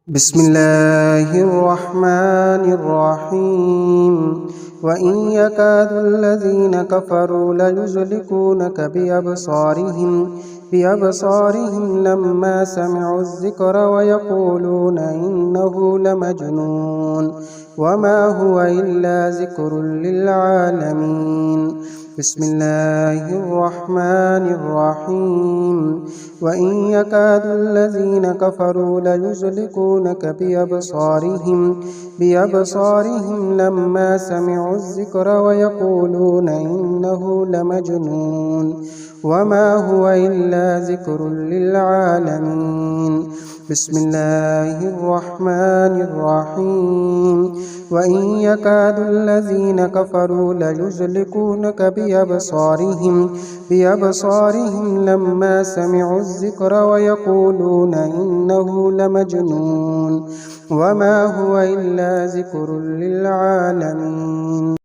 بسم الله الرحمن الرحيم وإن يكاد الذين كفروا ليزلقونك بأبصارهم لما سمعوا الذكر ويقولون إنه لمجنون وما هو إلا ذكر للعالمين. بسم الله الرحمن الرحيم وإن يكاد الذين كفروا ليزلقونك بأبصارهم لما سمعوا الذكر ويقولون إنه لمجنون وما هو إلا ذكر للعالمين. بسم الله الرحمن الرحيم وإن يكاد الذين كفروا ليزلقونك بأبصارهم لما سمعوا الذكر ويقولون إنه لمجنون وما هو إلا ذكر للعالمين.